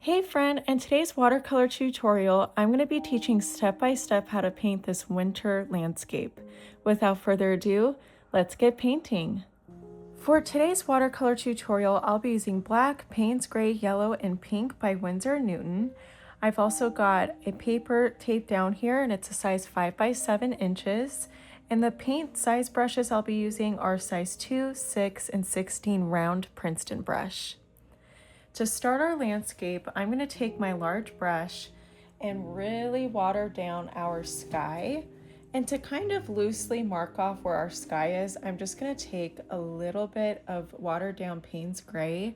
Hey friend, in today's watercolor tutorial, I'm going to be teaching step by step how to paint this winter landscape. Without further ado, let's get painting. For today's watercolor tutorial, I'll be using black, Payne's gray, yellow, and pink by Winsor & Newton. I've also got a paper taped down here and it's a size 5 by 7 inches. And the paint size brushes I'll be using are size 2, 6, and 16 round Princeton brush. To start our landscape, I'm going to take my large brush and really water down our sky. And to kind of loosely mark off where our sky is, I'm just going to take a little bit of watered down Payne's gray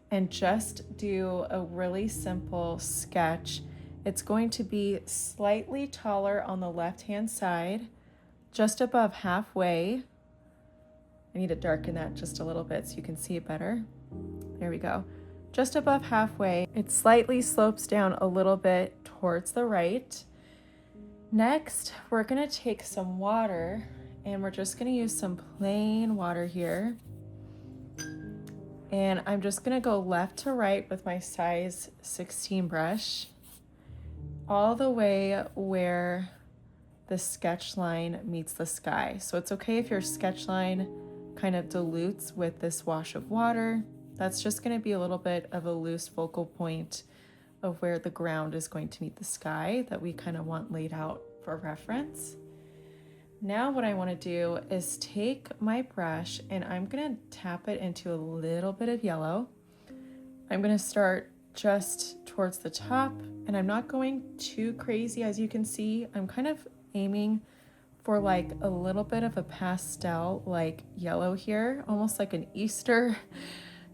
and just do a really simple sketch. It's going to be slightly taller on the left-hand side, just above halfway. I need to darken that just a little bit so you can see it better. There we go. Just above halfway, it slightly slopes down a little bit towards the right. Next, we're going to take some water and we're just going to use some plain water here. And I'm just going to go left to right with my size 16 brush all the way where the sketch line meets the sky. So it's okay if your sketch line kind of dilutes with this wash of water. That's just going to be a little bit of a loose focal point of where the ground is going to meet the sky that we kind of want laid out for reference. Now what I want to do is take my brush and I'm going to tap it into a little bit of yellow. I'm going to start just towards the top and I'm not going too crazy. As you can see, I'm kind of aiming for like a little bit of a pastel like yellow here, almost like an Easter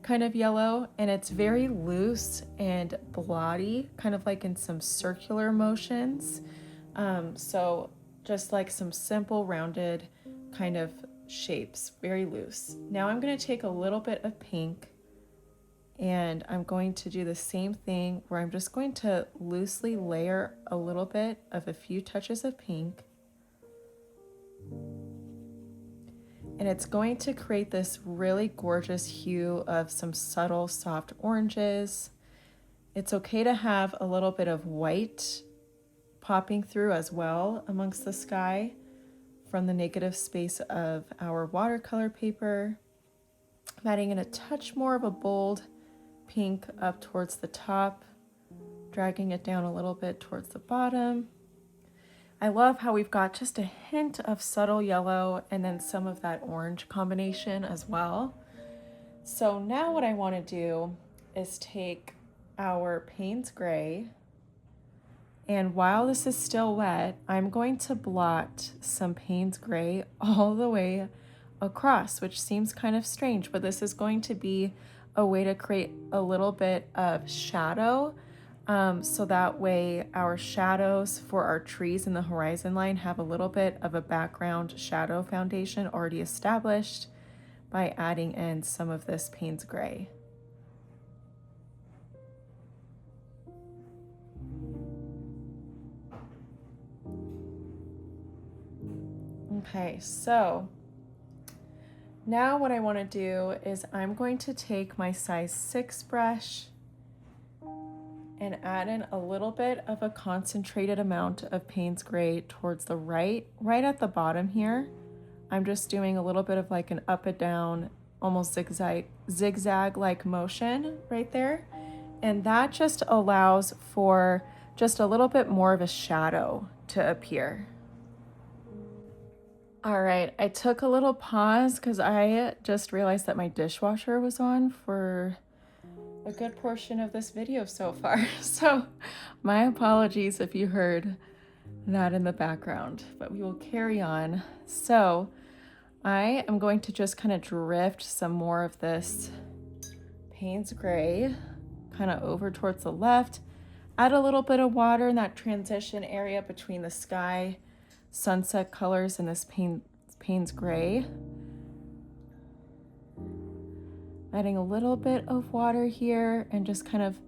kind of yellow, and it's very loose and blotty, kind of like in some circular motions. So just like some simple rounded kind of shapes, very loose. Now I'm going to take a little bit of pink and I'm going to do the same thing where I'm just going to loosely layer a little bit of a few touches of pink. And it's going to create this really gorgeous hue of some subtle soft oranges. It's okay to have a little bit of white popping through as well amongst the sky from the negative space of our watercolor paper. I'm adding in a touch more of a bold pink up towards the top, dragging it down a little bit towards the bottom. I love how we've got just a hint of subtle yellow and then some of that orange combination as well. So now what I want to do is take our Payne's gray, and while this is still wet, I'm going to blot some Payne's gray all the way across, which seems kind of strange, but this is going to be a way to create a little bit of shadow. So that way our shadows for our trees in the horizon line have a little bit of a background shadow foundation already established by adding in some of this Payne's gray. Okay, so now what I want to do is I'm going to take my size 6 brush and add in a little bit of a concentrated amount of Payne's gray towards the right at the bottom here. I'm just doing a little bit of like an up and down, almost zigzag like motion right there. And that just allows for just a little bit more of a shadow to appear. All right, I took a little pause because I just realized that my dishwasher was on for a good portion of this video so far. So my apologies if you heard that in the background, but we will carry on. So I am going to just kind of drift some more of this Payne's gray kind of over towards the left, add a little bit of water in that transition area between the sky, sunset colors, and this Payne's gray. Adding a little bit of water here and just kind of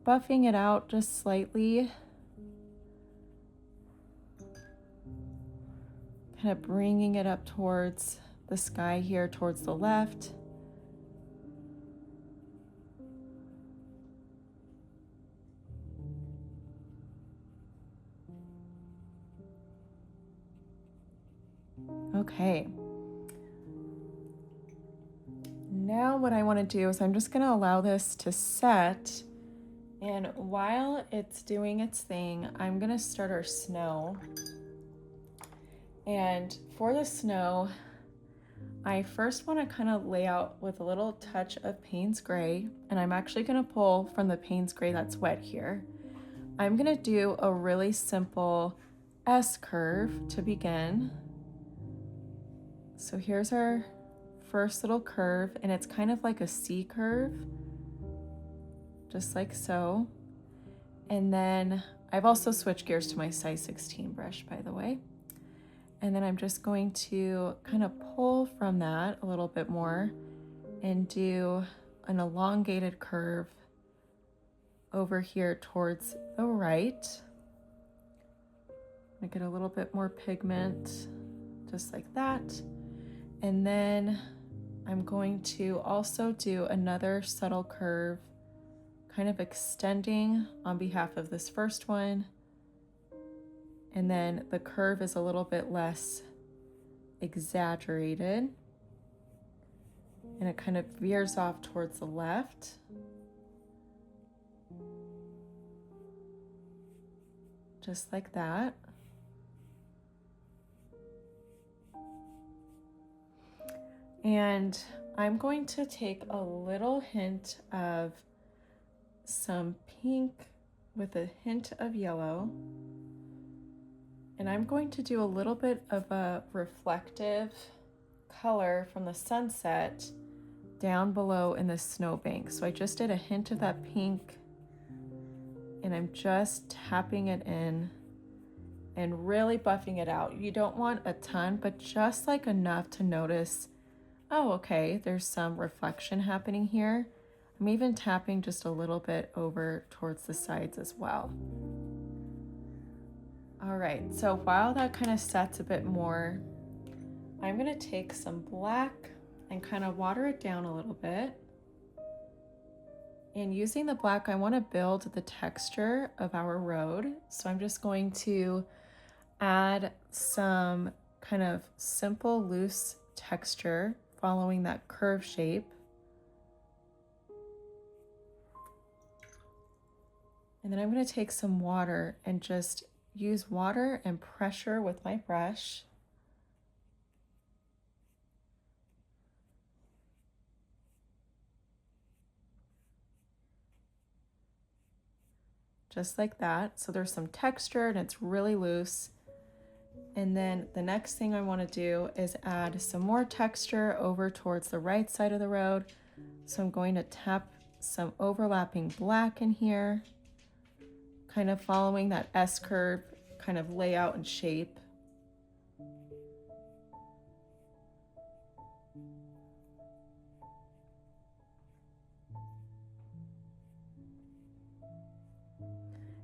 buffing it out just slightly. Kind of bringing it up towards the sky here, towards the left. Okay. Now what I want to do is I'm just going to allow this to set, and while it's doing its thing, I'm going to start our snow. And for the snow, I first want to kind of lay out with a little touch of Payne's Gray, and I'm actually going to pull from the Payne's Gray that's wet here. I'm going to do a really simple S curve to begin. So here's our first little curve, and it's kind of like a C curve, just like so. And then I've also switched gears to my size 16 brush, by the way. And then I'm just going to kind of pull from that a little bit more and do an elongated curve over here towards the right. I get a little bit more pigment, just like that. And then I'm going to also do another subtle curve, kind of extending on behalf of this first one. And then the curve is a little bit less exaggerated, and it kind of veers off towards the left. Just like that. And I'm going to take a little hint of some pink with a hint of yellow. And I'm going to do a little bit of a reflective color from the sunset down below in the snowbank. So I just did a hint of that pink, and I'm just tapping it in and really buffing it out. You don't want a ton, but just like enough to notice, oh, okay, there's some reflection happening here. I'm even tapping just a little bit over towards the sides as well. All right, so while that kind of sets a bit more, I'm gonna take some black and kind of water it down a little bit. And using the black, I wanna build the texture of our road. So I'm just going to add some kind of simple, loose texture following that curve shape. And then I'm gonna take some water and just use water and pressure with my brush. Just like that. So there's some texture and it's really loose. And then the next thing I want to do is add some more texture over towards the right side of the road. So I'm going to tap some overlapping black in here, kind of following that S curve kind of layout and shape.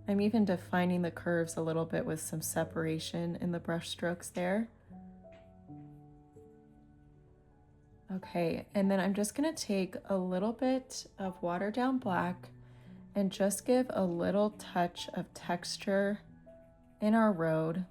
I'm even defining the curves a little bit with some separation in the brush strokes there. Okay, and then I'm just gonna take a little bit of watered down black and just give a little touch of texture in our road.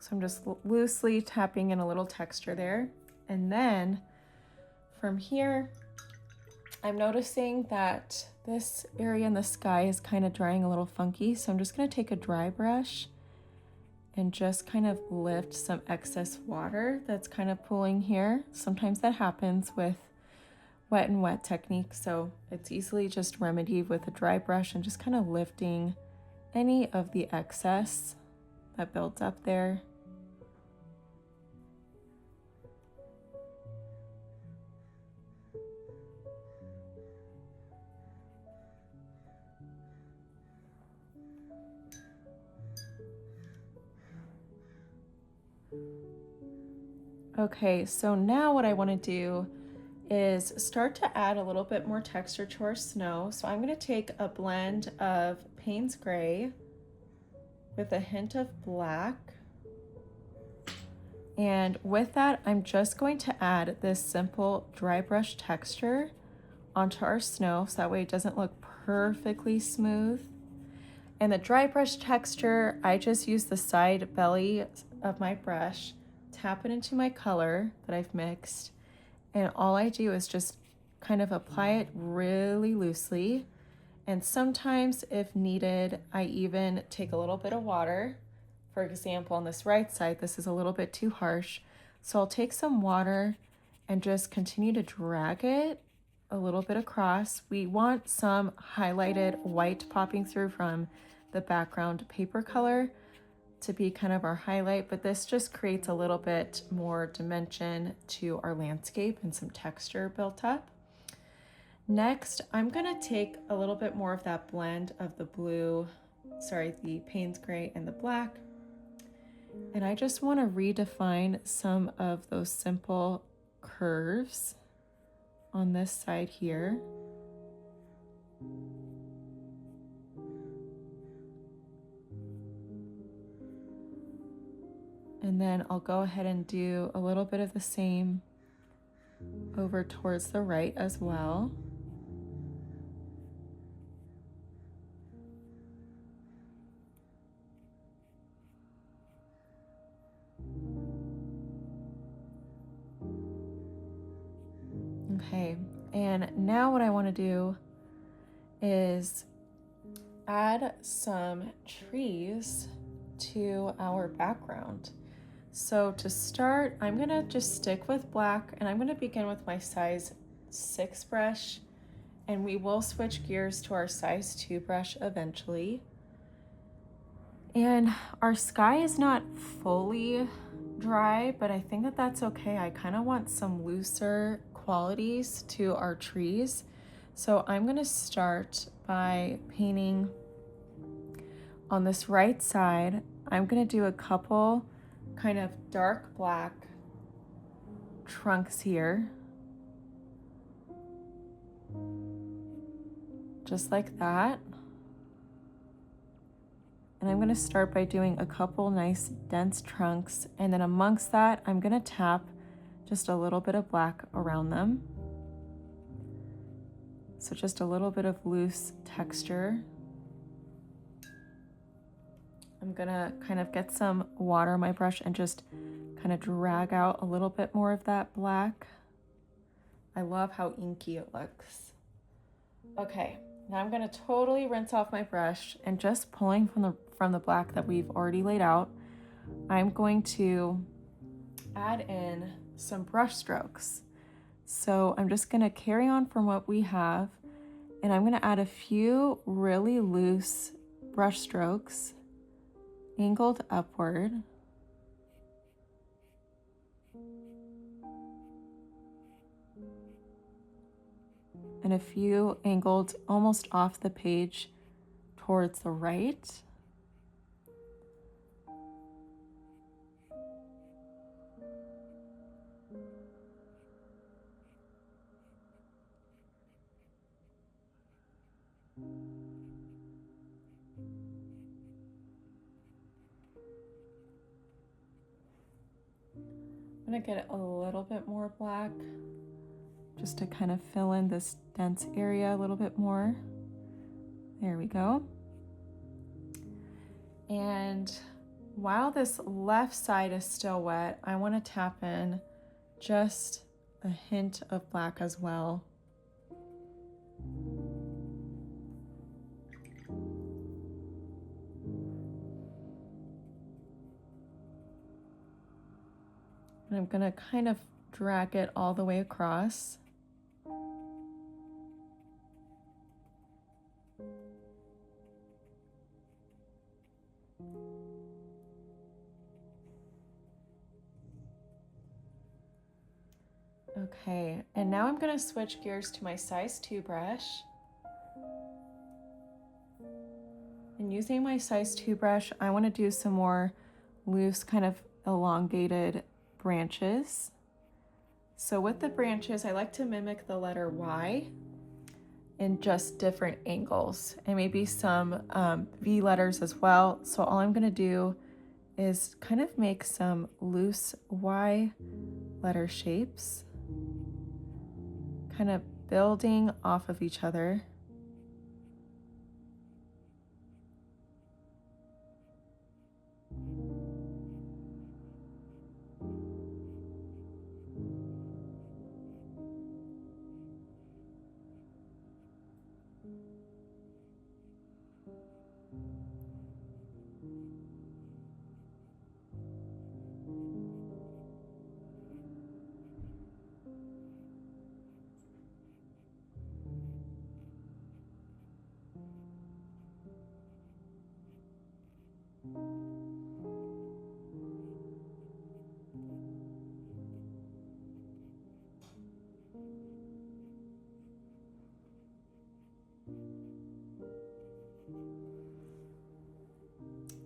So I'm just loosely tapping in a little texture there. And then from here, I'm noticing that this area in the sky is kind of drying a little funky. So I'm just gonna take a dry brush and just kind of lift some excess water that's kind of pooling here. Sometimes that happens with wet and wet technique. So it's easily just remedied with a dry brush and just kind of lifting any of the excess that builds up there. Okay, so now what I want to do is start to add a little bit more texture to our snow. So I'm going to take a blend of Payne's Gray with a hint of black. And with that, I'm just going to add this simple dry brush texture onto our snow so that way it doesn't look perfectly smooth. And the dry brush texture, I just use the side belly of my brush, tap it into my color that I've mixed, and all I do is just kind of apply it really loosely. And sometimes if needed, I even take a little bit of water. For example, on this right side, this is a little bit too harsh. So I'll take some water and just continue to drag it a little bit across. We want some highlighted white popping through from the background paper color to be kind of our highlight, but this just creates a little bit more dimension to our landscape and some texture built up. Next, I'm gonna take a little bit more of that blend of the the Payne's gray and the black, and I just want to redefine some of those simple curves on this side here. And then I'll go ahead and do a little bit of the same over towards the right as well. Okay, and now what I want to do is add some trees to our background. So to start, I'm gonna just stick with black, and I'm gonna begin with my size 6 brush, and we will switch gears to our size 2 brush eventually. And our sky is not fully dry, but I think that that's okay. I kind of want some looser qualities to our trees. So I'm gonna start by painting on this right side. I'm gonna do a couple kind of dark black trunks here. Just like that. And I'm gonna start by doing a couple nice dense trunks, and then amongst that, I'm gonna tap just a little bit of black around them. So just a little bit of loose texture. I'm gonna kind of get some water on my brush and just kind of drag out a little bit more of that black. I love how inky it looks. Okay, now I'm gonna totally rinse off my brush, and just pulling from the black that we've already laid out, I'm going to add in some brush strokes. So I'm just gonna carry on from what we have, and I'm gonna add a few really loose brush strokes, angled upward. And a few angled almost off the page towards the right. I'm gonna get a little bit more black just to kind of fill in this dense area a little bit more. There we go. And while this left side is still wet, I want to tap in just a hint of black as well. And I'm gonna kind of drag it all the way across. Okay, and now I'm gonna switch gears to my size 2 brush. And using my size 2 brush, I wanna do some more loose, kind of elongated branches. So with the branches, I like to mimic the letter Y. in just different angles, and maybe some V letters as well. So all I'm gonna do is kind of make some loose Y letter shapes, kind of building off of each other.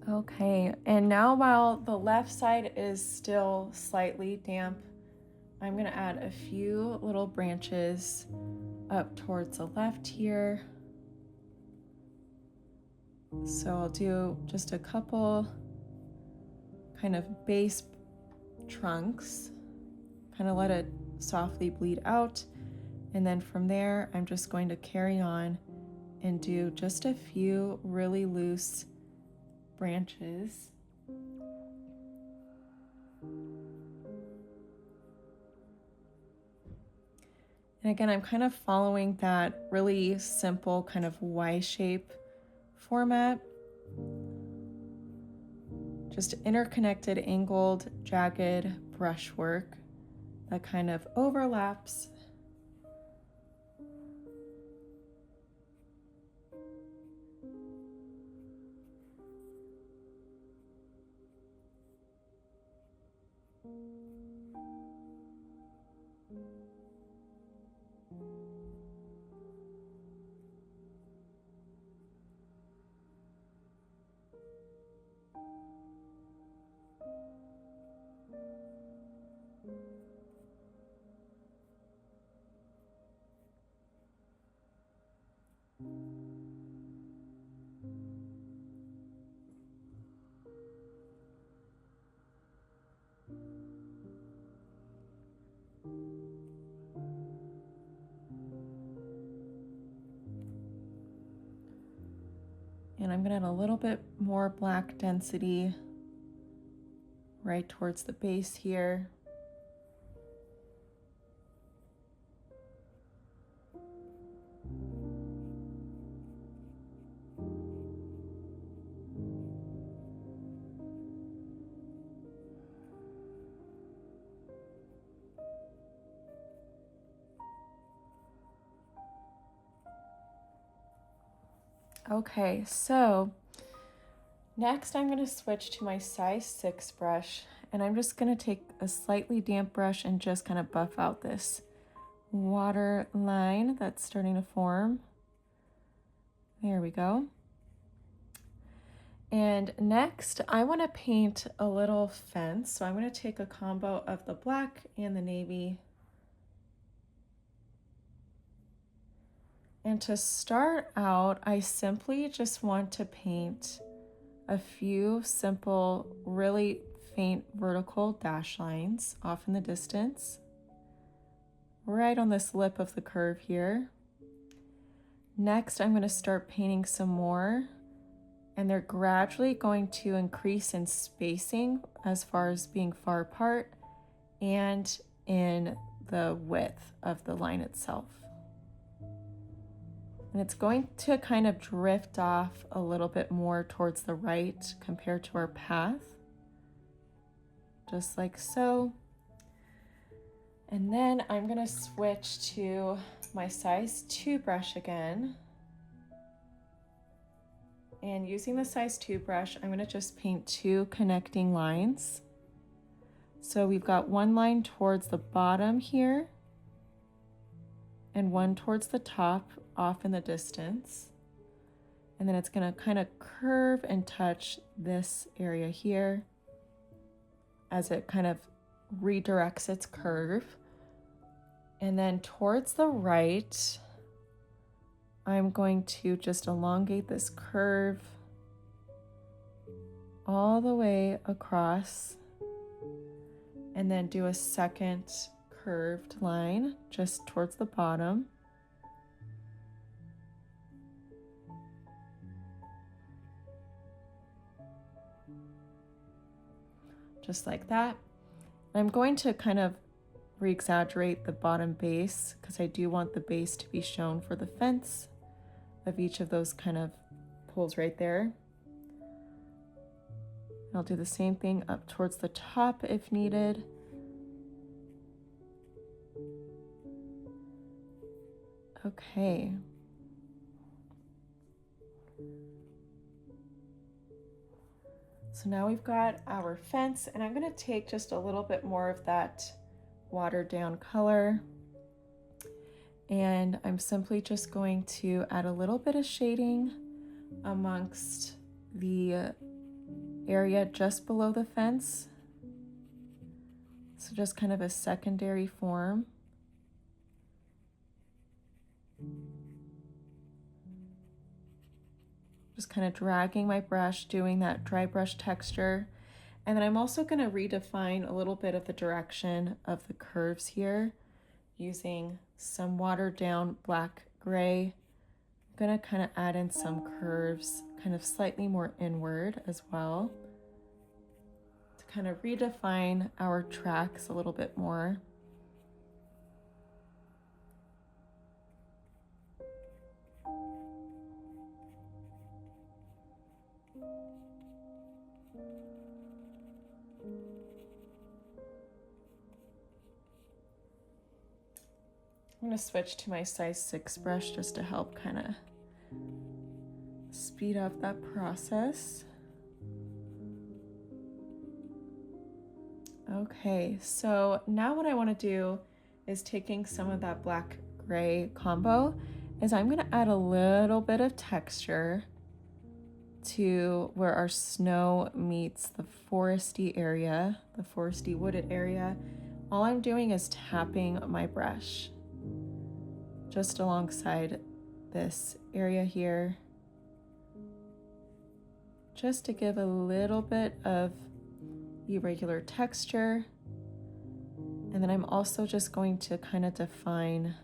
Okay, and now while the left side is still slightly damp, I'm gonna add a few little branches up towards the left here. So I'll do just a couple kind of base trunks, kind of let it softly bleed out. And then from there, I'm just going to carry on and do just a few really loose branches. And again, I'm kind of following that really simple kind of Y shape format. Just interconnected, angled, jagged brushwork that kind of overlaps. And I'm gonna add a little bit more black density right towards the base here. Okay, so next I'm going to switch to my size 6 brush, and I'm just going to take a slightly damp brush and just kind of buff out this water line that's starting to form. There we go. And next I want to paint a little fence, so I'm going to take a combo of the black and the navy. And to start out, I simply just want to paint a few simple, really faint vertical dash lines off in the distance, right on this lip of the curve here. Next, I'm going to start painting some more, and they're gradually going to increase in spacing as far as being far apart and in the width of the line itself. And it's going to kind of drift off a little bit more towards the right compared to our path, just like so. And then I'm gonna switch to my size 2 brush again. And using the size 2 brush, I'm gonna just paint 2 connecting lines. So we've got one line towards the bottom here and one towards the top off in the distance. And then it's gonna kind of curve and touch this area here as it kind of redirects its curve. And then towards the right, I'm going to just elongate this curve all the way across and then do a second curved line just towards the bottom. Just like that. I'm going to kind of re-exaggerate the bottom base because I do want the base to be shown for the fence of each of those kind of poles right there. I'll do the same thing up towards the top if needed. Okay. So now we've got our fence, and I'm going to take just a little bit more of that watered down color, and I'm simply just going to add a little bit of shading amongst the area just below the fence. So just kind of a secondary form. Just kind of dragging my brush, doing that dry brush texture. And then I'm also going to redefine a little bit of the direction of the curves here using some watered down black gray. I'm going to kind of add in some curves, kind of slightly more inward as well, to kind of redefine our tracks a little bit more. I'm going to switch to my size 6 brush just to help kind of speed up that process. Okay, so now what I want to do is taking some of that black gray combo is I'm going to add a little bit of texture to where our snow meets the foresty area, the foresty wooded area. All I'm doing is tapping my brush just alongside this area here, just to give a little bit of irregular texture. And then I'm also just going to kind of define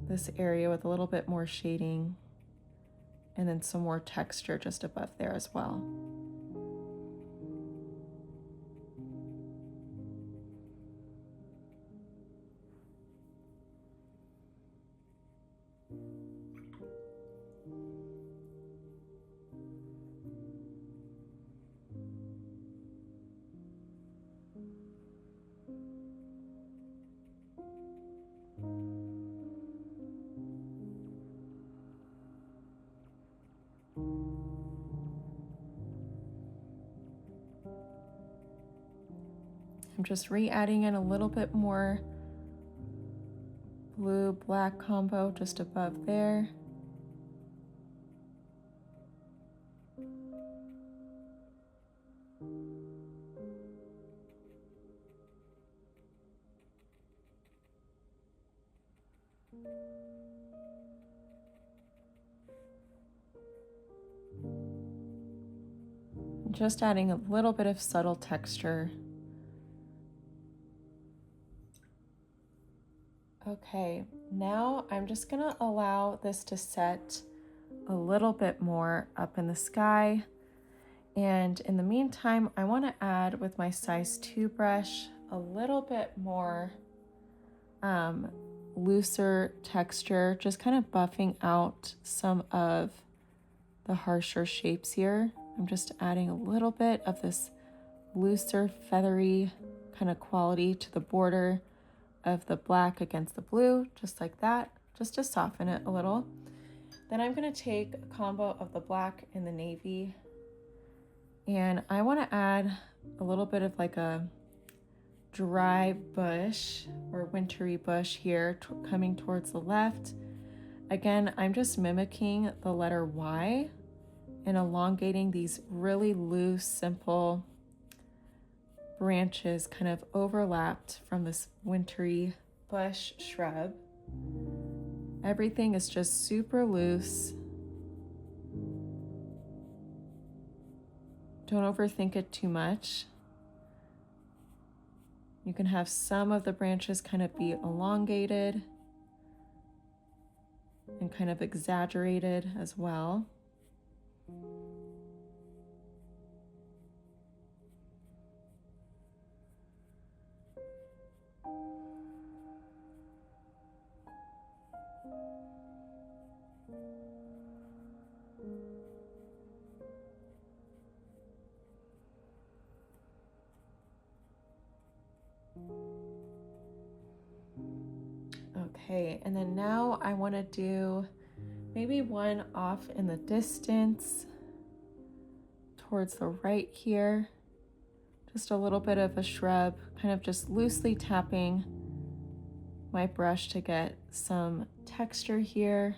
this area with a little bit more shading and then some more texture just above there as well. I'm just re-adding in a little bit more blue-black combo just above there. Just adding a little bit of subtle texture. Okay, now I'm just gonna allow this to set a little bit more up in the sky. And in the meantime, I wanna add with my size 2 brush a little bit more looser texture, just kind of buffing out some of the harsher shapes here. I'm just adding a little bit of this looser, feathery kind of quality to the border of the black against the blue, just like that, just to soften it a little. Then I'm going to take a combo of the black and the navy, and I want to add a little bit of like a dry bush or wintry bush here coming towards the left. Again, I'm just mimicking the letter Y and elongating these really loose, simple branches kind of overlapped from this wintry bush shrub. Everything is just super loose. Don't overthink it too much. You can have some of the branches kind of be elongated and kind of exaggerated as well. Okay, and then now I want to do maybe one off in the distance towards the right here. Just a little bit of a shrub, kind of just loosely tapping my brush to get some texture here.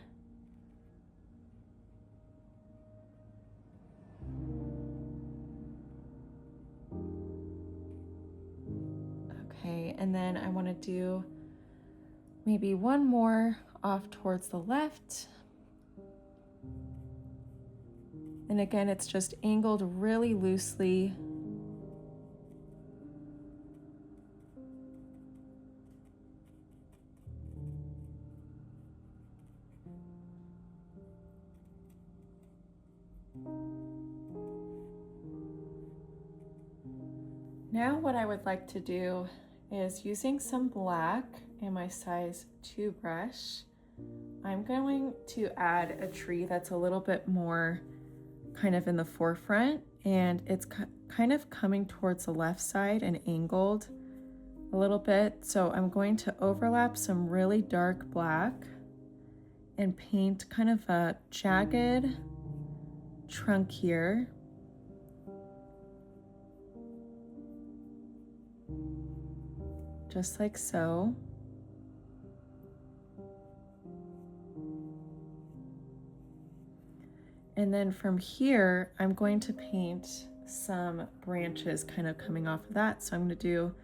Okay, and then I want to do maybe one more off towards the left. And again, it's just angled really loosely. Now what I would like to do is, using some black and my size 2 brush, I'm going to add a tree that's a little bit more kind of in the forefront, and it's kind of coming towards the left side and angled a little bit. So I'm going to overlap some really dark black and paint kind of a jagged trunk here. Just like so. And then from here, I'm going to paint some branches kind of coming off of that. So I'm going to do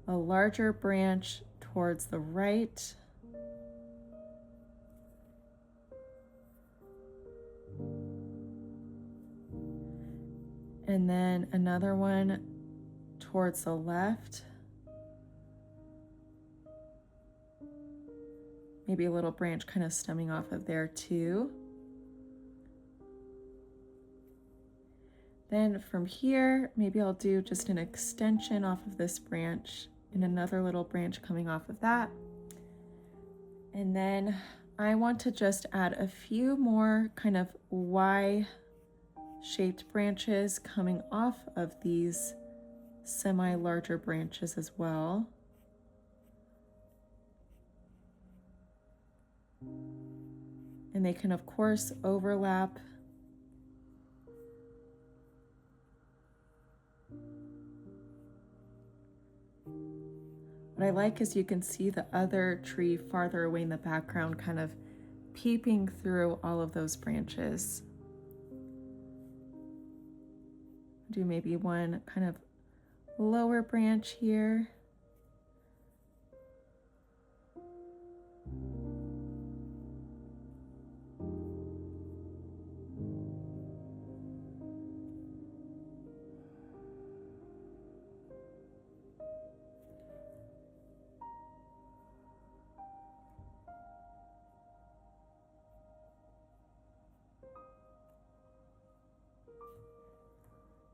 a larger branch towards the right. And then another one towards the left. Maybe a little branch kind of stemming off of there too. Then from here, maybe I'll do just an extension off of this branch and another little branch coming off of that. And then I want to just add a few more kind of Y-shaped branches coming off of these semi-larger branches as well. And they can, of course, overlap. What I like is you can see the other tree farther away in the background kind of peeping through all of those branches. Do maybe one kind of lower branch here.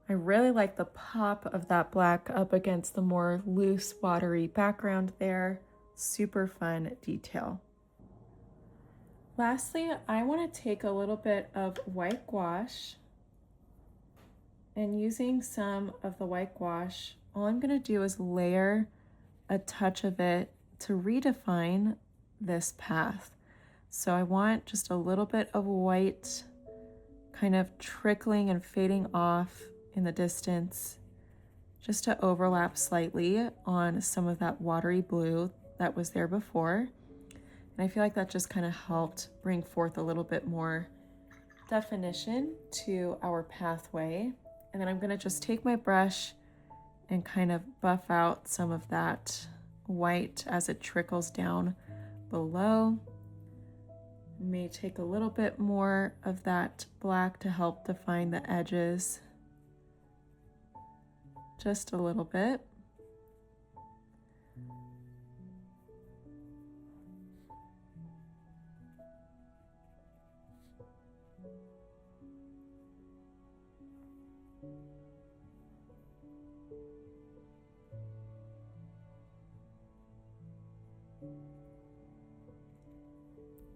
I really like the pop of that black up against the more loose, watery background there. Super fun detail. Lastly, I want to take a little bit of white gouache, and using some of the white gouache, all I'm going to do is layer a touch of it to redefine this path. So I want just a little bit of white kind of trickling and fading off in the distance, just to overlap slightly on some of that watery blue that was there before. And I feel like that just kind of helped bring forth a little bit more definition to our pathway. And then I'm going to just take my brush and kind of buff out some of that white as it trickles down below. May take a little bit more of that black to help define the edges. Just a little bit.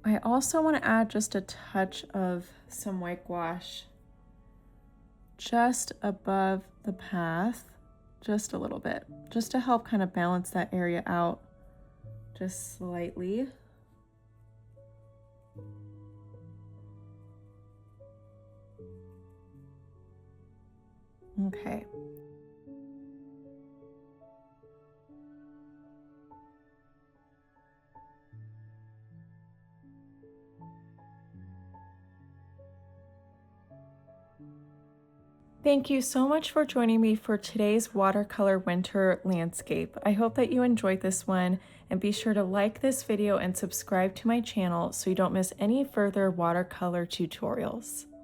I also want to add just a touch of some white gouache just above the path, just a little bit, just to help kind of balance that area out just slightly. Okay. Thank you so much for joining me for today's watercolor winter landscape. I hope that you enjoyed this one, and be sure to like this video and subscribe to my channel so you don't miss any further watercolor tutorials.